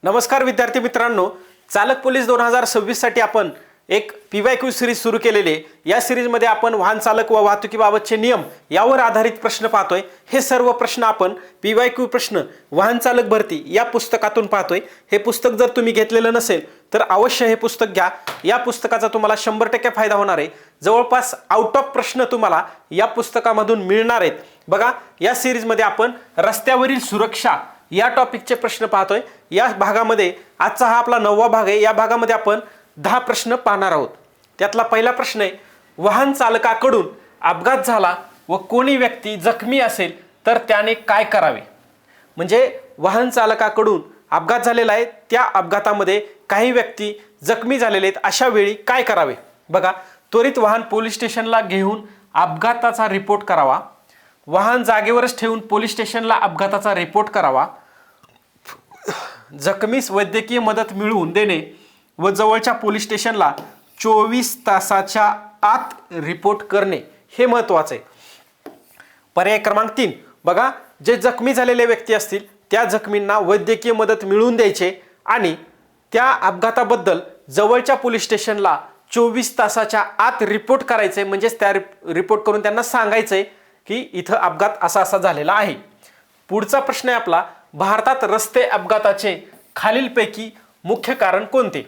नमस्कार विद्यार्थी मित्रांनो, चालक पोलीस 2026 साठी आपण एक PYQ सिरीज सुरू केलेली आहे। या सिरीजमध्ये आपण वाहन चालक व वाहतुकीबाबतचे नियम यावर आधारित प्रश्न पाहतोय। हे सर्व प्रश्न आपण PYQ प्रश्न वाहन चालक भरती या पुस्तकातून पाहतोय। हे पुस्तक जर तुम्ही घेतलेलं नसेल तर अवश्य हे पुस्तक घ्या। या पुस्तकाचा तुम्हाला 100% फायदा होणार आहे। जवळपास आउट ऑफ प्रश्न तुम्हाला या पुस्तकामधून मिळणार आहेत। बघा, या सिरीजमध्ये आपण रस्त्यावरील सुरक्षा या टॉपिकचे प्रश्न पाहतोय। या भागामध्ये आजचा हा आपला 9वा भाग आहे। या भागामध्ये आपण 10 प्रश्न पाहणार आहोत। त्यातला पहिला प्रश्न आहे, वाहन चालकाकडून अपघात झाला व कोणी व्यक्ती जखमी असेल तर त्याने काय करावे। म्हणजे वाहन चालकाकडून अपघात झालेला आहे, त्या अपघातामध्ये काही व्यक्ती जखमी झालेले आहेत, अशा वेळी काय करावे। बघा, त्वरित वाहन पोलीस स्टेशनला घेऊन अपघाताचा रिपोर्ट करावा, वाहन जागेवरच ठेवून पोलीस स्टेशनला अपघाताचा रिपोर्ट करावा, जखमीस वैद्यकीय मदत मिळवून देणे व जवळच्या पोलीस स्टेशनला 24 तासाच्या आत रिपोर्ट करणे हे महत्त्वाचे आहे। पर्याय क्रमांक 3, बघा, जे जखमी झालेले व्यक्ती असतील त्या जखमींना वैद्यकीय मदत मिळवून द्यायचे आणि त्या अपघाताबद्दल जवळच्या पोलीस स्टेशनला 24 तासाच्या आत रिपोर्ट करायचे। म्हणजे त्या रिपोर्ट करून त्यांना सांगायचंय की इथं अपघात असा असा झालेला आहे। पुढचा प्रश्न आहे आपला, भारतात रस्ते अपघाताचे खालीलपैकी मुख्य कारण कोणते।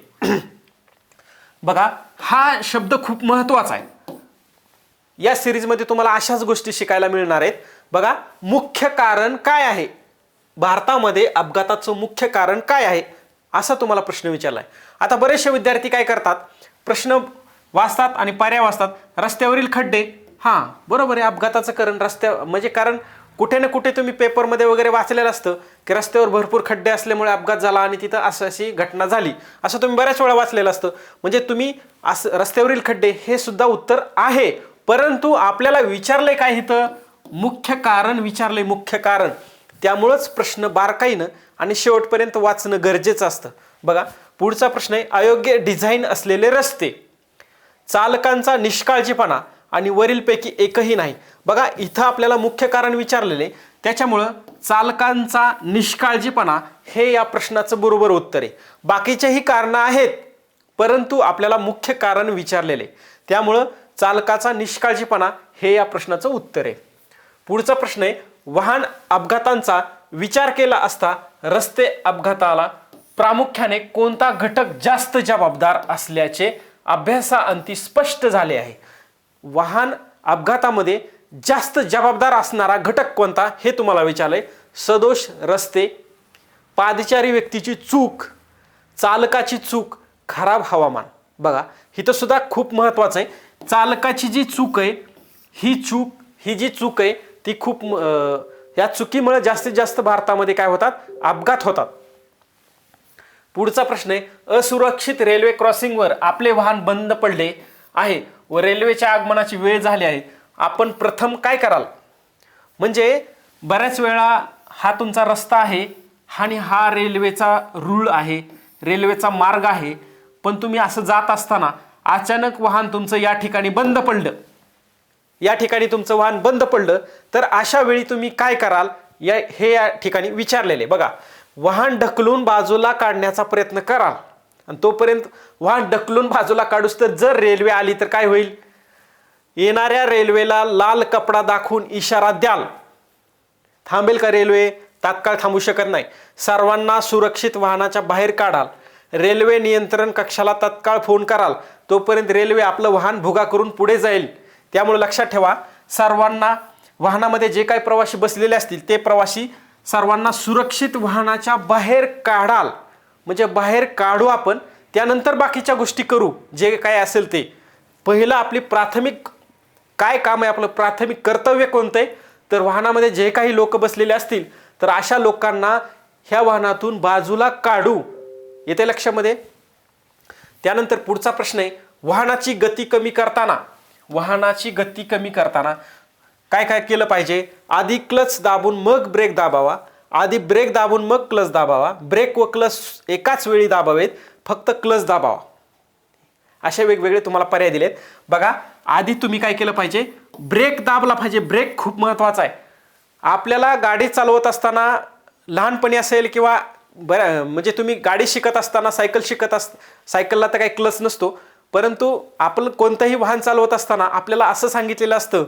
बघा, हा शब्द खूप महत्त्वाचा आहे। या सिरीजमध्ये तुम्हाला अशाच गोष्टी शिकायला मिळणार आहेत। बघा, मुख्य कारण काय आहे, भारतामध्ये अपघाताचं मुख्य कारण काय आहे, असा तुम्हाला प्रश्न विचारलाय। आता बरेचसे विद्यार्थी काय करतात, प्रश्न वाचतात आणि पर्याय वाचतात। रस्त्यावरील खड्डे, हां बरोबर आहे, अपघाताचं कारण रस्त्या म्हणजे कारण कुठे ना कुठे तुम्ही पेपरमध्ये वगैरे वाचलेलं असतं की रस्त्यावर भरपूर खड्डे असल्यामुळे अपघात झाला आणि तिथं अशी घटना झाली, असं तुम्ही बऱ्याच वेळा वाचलेलं असतं। म्हणजे तुम्ही असं रस्त्यावरील खड्डे हे सुद्धा उत्तर आहे, परंतु आपल्याला विचारले काय, इथं मुख्य कारण विचारले, मुख्य कारण। त्यामुळंच प्रश्न बारकाईनं आणि शेवटपर्यंत वाचणं गरजेचं असतं। बघा, पुढचा प्रश्न आहे, अयोग्य डिझाईन असलेले रस्ते, चालकांचा निष्काळजीपणा आणि वरीलपैकी एकही नाही। बघा, इथं आपल्याला मुख्य कारण विचारलेले, त्याच्यामुळं चालकांचा निष्काळजीपणा हे या प्रश्नाचं बरोबर उत्तर आहे। बाकीचेही कारणं आहेत, परंतु आपल्याला मुख्य कारण विचारलेले, त्यामुळं चालकाचा निष्काळजीपणा हे या प्रश्नाचं उत्तर आहे। पुढचा प्रश्न आहे, वाहन अपघातांचा विचार केला असता रस्ते अपघाताला प्रामुख्याने कोणता घटक जास्त जबाबदार असल्याचे अभ्यासाअंती स्पष्ट झाले आहे। वाहन अपघातामध्ये जास्त जबाबदार असणारा घटक कोणता हे तुम्हाला विचारलंय। सदोष रस्ते, पादचारी व्यक्तीची चूक, चालकाची चूक, खराब हवामान। बघा, इथं सुद्धा खूप महत्त्वाचं आहे, चालकाची जी चूक आहे ही जी चूक आहे ती खूप या चुकीमुळे जास्तीत जास्त भारतामध्ये काय होतात, अपघात होतात। पुढचा प्रश्न आहे, असुरक्षित रेल्वे क्रॉसिंगवर आपले वाहन बंद पडले आहे व रेल्वेच्या आगमनाची वेळ झाली आहे, आपण प्रथम काय कराल। म्हणजे बऱ्याच वेळा हा तुमचा रस्ता आहे आणि हा रेल्वेचा रूळ आहे, रेल्वेचा मार्ग आहे, पण तुम्ही असं जात असताना अचानक वाहन तुमचं या ठिकाणी बंद पडलं, या ठिकाणी तुमचं वाहन बंद पडलं, तर अशा वेळी तुम्ही काय कराल हे या ठिकाणी विचारलेले। बघा, वाहन ढकलून बाजूला काढण्याचा प्रयत्न कराल आणि तोपर्यंत वाहन ढकलून बाजूला काढूस तर जर रेल्वे आली तर काय होईल, येणाऱ्या रेल्वेला लाल कपडा दाखवून इशारा द्याल। थांबेल का रेल्वे? तात्काळ थांबू शकत नाही। सर्वांना सुरक्षित वाहनाच्या बाहेर काढाल, रेल्वे नियंत्रण कक्षाला तात्काळ फोन कराल, तोपर्यंत रेल्वे आपलं वाहन भुगा करून पुढे जाईल। त्यामुळे लक्षात ठेवा, सर्वांना वाहनामध्ये जे काही प्रवासी बसलेले असतील ते प्रवासी सर्वांना सुरक्षित वाहनाच्या बाहेर काढाल, म्हणजे बाहेर काढू आपण, त्यानंतर बाकीच्या गोष्टी करू जे काय असेल ते। पहिलं आपली प्राथमिक काय काम आहे, आपलं प्राथमिक कर्तव्य कोणतं आहे, तर वाहनामध्ये जे काही लोक बसलेले असतील तर अशा लोकांना ह्या वाहनातून बाजूला काढू, येते लक्षामध्ये। त्यानंतर पुढचा प्रश्न आहे, वाहनाची गती कमी करताना काय काय केलं पाहिजे। आधी क्लच दाबून मग ब्रेक दाबावा, आधी ब्रेक दाबून मग क्लच दाबावा, ब्रेक व क्लच एकाच वेळी दाबावेत, फक्त क्लच दाबावा, असे वेगवेगळे तुम्हाला पर्याय दिलेत। बघा, आधी तुम्ही काय केलं पाहिजे, ब्रेक दाबला पाहिजे। ब्रेक खूप महत्त्वाचा आहे। आपल्याला गाडी चालवत असताना लहानपणी असेल किंवा म्हणजे तुम्ही गाडी शिकत असताना, सायकलला तर काही क्लच नसतो, परंतु आपण कोणतंही वाहन चालवत असताना आपल्याला असं सांगितलेलं असतं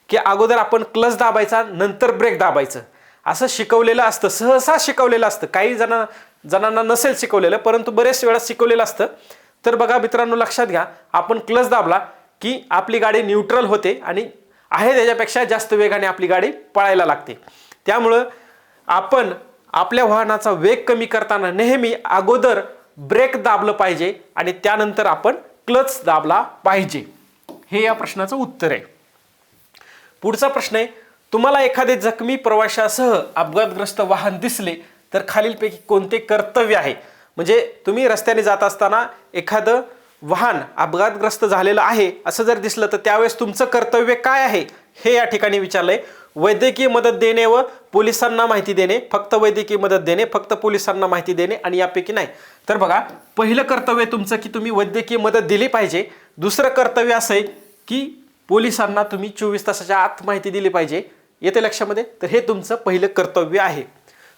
की अगोदर आपण क्लच दाबायचा, नंतर ब्रेक दाबायचं, असं शिकवलेलं असतं, सहसा शिकवलेलं असतं. काही जणांना नसेल शिकवलेलं, परंतु बरेच वेळा शिकवलेलं असतं. तर बघा मित्रांनो, लक्षात घ्या, आपण क्लच दाबला की आपली गाडी न्यूट्रल होते आणि आहे त्याच्यापेक्षा जास्त वेगाने आपली गाडी पळायला लागते. त्यामुळं आपण आपल्या वाहनाचा वेग कमी करताना नेहमी अगोदर ब्रेक दाबलं पाहिजे आणि त्यानंतर आपण क्लच दाबला पाहिजे. हे या प्रश्नाचं उत्तर आहे. पुढचा प्रश्न आहे, तुम्हाला एखादे जखमी प्रवाशासह अपघातग्रस्त वाहन दिसले तर खालीलपैकी कोणते कर्तव्य आहे? म्हणजे तुम्ही रस्त्याने जात असताना एखादं वाहन अपघातग्रस्त झालेलं आहे असं जर दिसलं तर त्यावेळेस तुमचं कर्तव्य काय आहे हे या ठिकाणी विचारलंय. वैद्यकीय मदत देणे व पोलिसांना माहिती देणे, फक्त वैद्यकीय मदत देणे, फक्त पोलिसांना माहिती देणे आणि यापैकी नाही. तर बघा, पहिलं कर्तव्य तुमचं की तुम्ही वैद्यकीय मदत दिली पाहिजे. दुसरं कर्तव्य असं आहे की पोलिसांना तुम्ही 24 तासाच्या आत माहिती दिली पाहिजे. येते लक्षामध्ये? तर हे तुमचं पहिलं कर्तव्य आहे.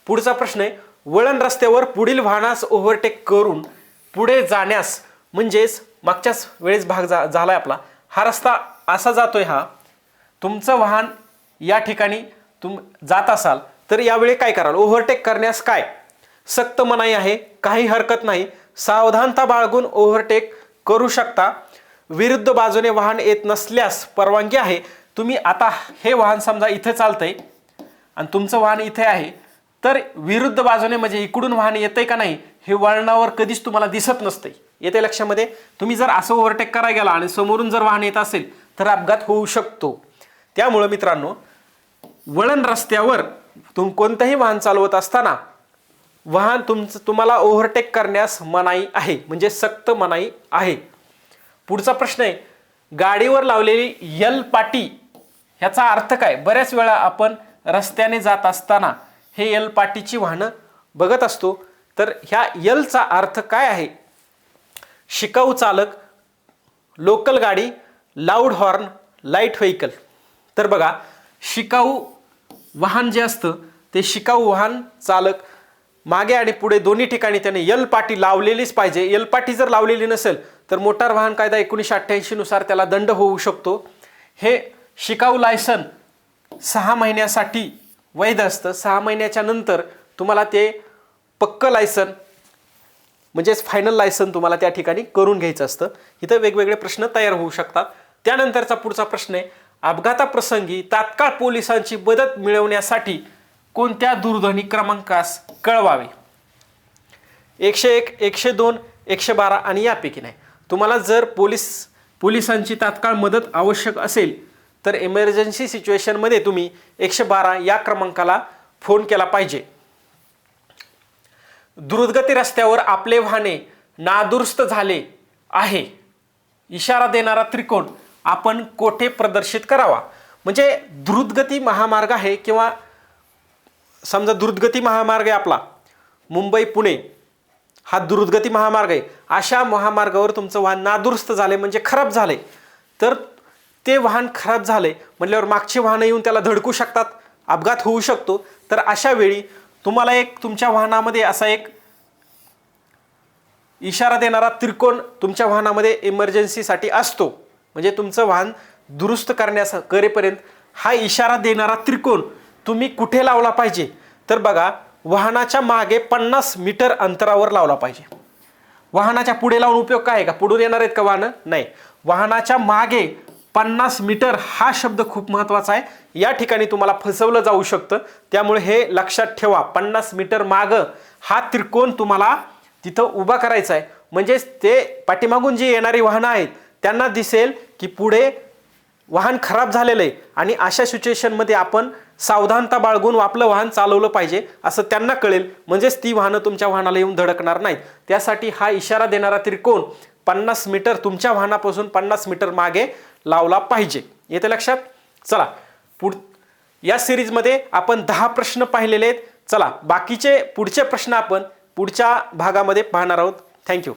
पुढचा प्रश्न आहे, वळण रस्त्यावर पुढील वाहनास ओव्हरटेक करून पुढे जाण्यास, म्हणजेच मागच्याच वेळेस भाग झालाय आपला, हा रस्ता असा जातोय, हा तुमचं वाहन या ठिकाणी जात असाल तर यावेळी काय कराल? ओव्हरटेक करण्यास काय सक्त मनाई आहे? काही हरकत नाही, सावधानता बाळगून ओव्हरटेक करू शकता. विरुद्ध बाजूने वाहन येत नसल्यास परवानगी आहे. तुम्ही आता हे वाहन समजा इथे चालतंय आणि तुमचं वाहन इथे आहे, तर विरुद्ध बाजूने म्हणजे इकडून वाहन येतंय का नाही हे वळणावर कधीच तुम्हाला दिसत नसते. येते लक्षामध्ये? तुम्ही जर असं ओव्हरटेक करायला गेला आणि समोरून जर वाहन येत असेल तर अपघात होऊ शकतो. त्यामुळे मित्रांनो, वळण रस्त्यावर कोणतंही वाहन चालवत असताना वाहन तुम्हाला ओव्हरटेक करण्यास मनाई आहे, म्हणजे सक्त मनाई आहे. पुढचा प्रश्न आहे, गाडीवर लावलेली यल पाटी ह्याचा अर्थ काय? बऱ्याच वेळा आपण रस्त्याने जात असताना हे यल पाटीची वाहनं बघत असतो. तर ह्या यलचा अर्थ काय आहे? शिकाऊ चालक, लोकल गाडी, लाऊड हॉर्न, लाईट व्हेकल. तर बघा, शिकाऊ वाहन जे असतं ते शिकाऊ वाहन चालक मागे आणि पुढे दोन्ही ठिकाणी त्याने यल पाटी लावलेलीच पाहिजे. यल पाटी जर लावलेली नसेल तर मोटार वाहन कायदा 1988 नुसार त्याला दंड होऊ शकतो. हे शिकाऊ लायसन 6 महिन्यासाठी वैध असतं. 6 महिन्याच्या नंतर तुम्हाला ते पक्क लायसन म्हणजेच फायनल लायसन तुम्हाला त्या ठिकाणी करून घ्यायचं असतं. इथं वेगवेगळे प्रश्न तयार होऊ शकतात. त्यानंतरचा पुढचा प्रश्न आहे, अपघाताप्रसंगी तात्काळ पोलिसांची मदत मिळवण्यासाठी कोणत्या दूरध्वनी क्रमांकास कळवावे? 101, 102, 112 आणि यापैकी नाही. तुम्हाला जर पोलिसांची तात्काळ मदत आवश्यक असेल तर इमर्जन्सी सिच्युएशनमध्ये तुम्ही 112 या क्रमांकाला फोन केला पाहिजे. द्रुतगती रस्त्यावर आपले वाहने नादुरुस्त झाले आहे, इशारा देणारा त्रिकोण आपण कोठे प्रदर्शित करावा? म्हणजे द्रुतगती महामार्ग आहे किंवा समजा द्रुतगती महामार्ग आहे आपला मुंबई पुणे, हा द्रुतगती महामार्ग आहे. अशा महामार्गावर तुमचं वाहन नादुरुस्त झाले म्हणजे खराब झाले, तर ते वाहन खराब झाले म्हटल्यावर मागची वाहनं येऊन त्याला धडकू शकतात, अपघात होऊ शकतो. तर अशा वेळी तुम्हाला तुमच्या वाहनामध्ये असा एक इशारा देणारा त्रिकोण तुमच्या वाहनामध्ये इमर्जन्सीसाठी असतो. म्हणजे तुमचं वाहन दुरुस्त करेपर्यंत हा इशारा देणारा त्रिकोण तुम्ही कुठे लावला पाहिजे? तर बघा, वाहनाच्या मागे 50 मीटर अंतरावर लावला पाहिजे. वाहनाच्या पुढे लावून उपयोग काय आहे का? पुढून येणार आहेत का वाहनं? नाही. वाहनाच्या मागे 50 मीटर हा शब्द खूप महत्त्वाचा आहे. या ठिकाणी तुम्हाला फसवलं जाऊ शकतं, त्यामुळे हे लक्षात ठेवा. 50 मीटर मागं हा त्रिकोण तुम्हाला तिथं उभा करायचा आहे. म्हणजेच ते पाठीमागून जी येणारी वाहनं आहेत त्यांना दिसेल की पुढे वाहन खराब झालेलं आहे आणि अशा सिच्युएशनमध्ये आपण सावधानता बाळगून आपलं वाहन चालवलं पाहिजे असं त्यांना कळेल. म्हणजेच ती वाहनं तुमच्या वाहनाला येऊन धडकणार नाहीत. त्यासाठी हा इशारा देणारा त्रिकोण 50 मीटर तुमच्या वाहनापासून 50 मीटर मागे लावला पाहिजे. येते लक्षात? चला, या सिरीजमध्ये आपण 10 प्रश्न पाहिलेले आहेत. चला, बाकीचे पुढचे प्रश्न आपण पुढच्या भागामध्ये पाहणार आहोत. थँक्यू.